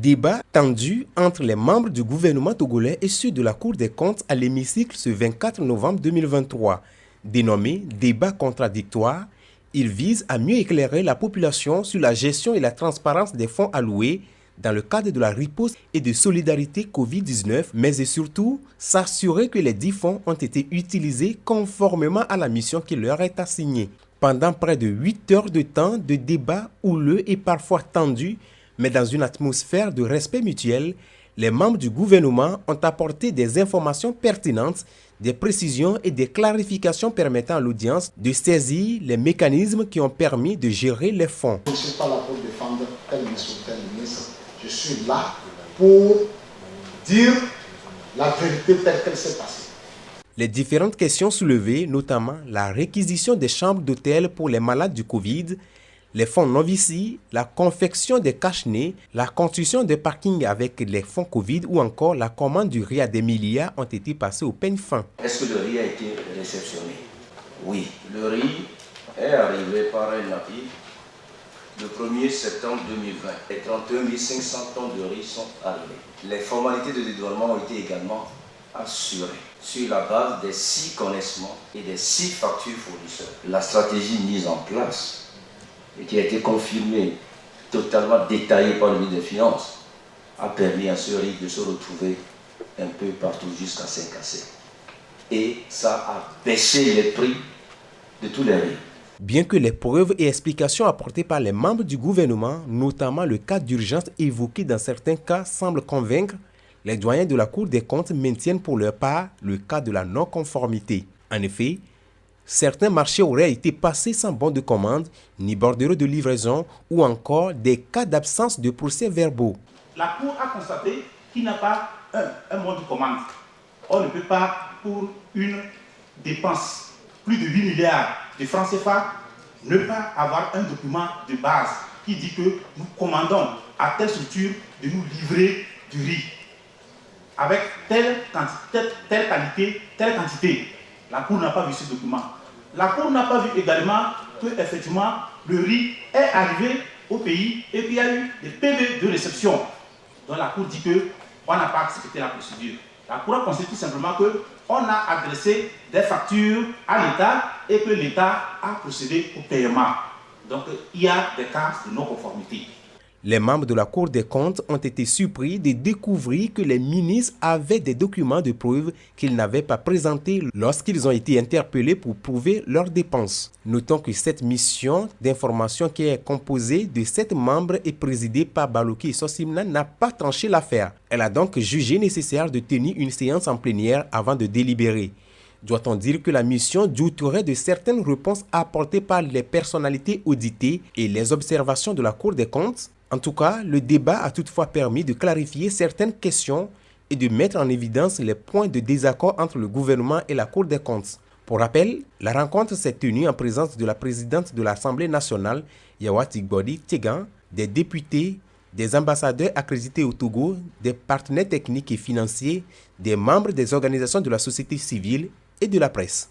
Débat tendu entre les membres du gouvernement togolais et ceux de la Cour des comptes à l'hémicycle ce 24 novembre 2023. Dénommé débat contradictoire, il vise à mieux éclairer la population sur la gestion et la transparence des fonds alloués dans le cadre de la riposte et de solidarité Covid-19, mais et surtout s'assurer que les 10 fonds ont été utilisés conformément à la mission qui leur est assignée. Pendant près de 8 heures de temps de débat houleux et parfois tendu, mais dans une atmosphère de respect mutuel, les membres du gouvernement ont apporté des informations pertinentes, des précisions et des clarifications permettant à l'audience de saisir les mécanismes qui ont permis de gérer les fonds. Je ne suis pas là pour défendre tel ministre ou tel ministre. Je suis là pour dire la vérité telle qu'elle s'est passée. Les différentes questions soulevées, notamment la réquisition des chambres d'hôtel pour les malades du Covid, les fonds non-vici, la confection des cache-nez, la construction des parkings avec les fonds Covid ou encore la commande du riz à des milliards ont été passés au peigne fin. Est-ce que le riz a été réceptionné? Oui. Le riz est arrivé par un navire le 1er septembre 2020. Et 31 500 tonnes de riz sont arrivées. Les formalités de dédouanement ont été également assurées sur la base des 6 connaissements et des 6 factures fournisseurs. La stratégie mise en place et qui a été confirmée, totalement détaillée par le ministre des Finances, a permis à ce riz de se retrouver un peu partout jusqu'à 5 à 7. Et ça a baissé les prix de tous les riz. Bien que les preuves et explications apportées par les membres du gouvernement, notamment le cas d'urgence évoqué dans certains cas, semblent convaincre, les doyens de la Cour des comptes maintiennent pour leur part le cas de la non-conformité. En effet, certains marchés auraient été passés sans bon de commande, ni bordereau de livraison ou encore des cas d'absence de procès-verbaux. La Cour a constaté qu'il n'y a pas un bon de commande. On ne peut pas, pour une dépense plus de 8 milliards de francs CFA, ne pas avoir un document de base qui dit que nous commandons à telle structure de nous livrer du riz avec telle qualité, telle quantité. La Cour n'a pas vu ce document. La Cour n'a pas vu également que effectivement le riz est arrivé au pays et qu'il y a eu des PV de réception. Donc la Cour dit qu'on n'a pas accepté la procédure. La Cour a constaté tout simplement qu'on a adressé des factures à l'État et que l'État a procédé au paiement. Donc il y a des cas de non-conformité. Les membres de la Cour des comptes ont été surpris de découvrir que les ministres avaient des documents de preuve qu'ils n'avaient pas présentés lorsqu'ils ont été interpellés pour prouver leurs dépenses. Notons que cette mission d'information qui est composée de 7 membres et présidée par Baloki et Sossimna n'a pas tranché l'affaire. Elle a donc jugé nécessaire de tenir une séance en plénière avant de délibérer. Doit-on dire que la mission douterait de certaines réponses apportées par les personnalités auditées et les observations de la Cour des comptes? En tout cas, le débat a toutefois permis de clarifier certaines questions et de mettre en évidence les points de désaccord entre le gouvernement et la Cour des comptes. Pour rappel, la rencontre s'est tenue en présence de la présidente de l'Assemblée nationale, Yawati Gbodi Tegan, des députés, des ambassadeurs accrédités au Togo, des partenaires techniques et financiers, des membres des organisations de la société civile et de la presse.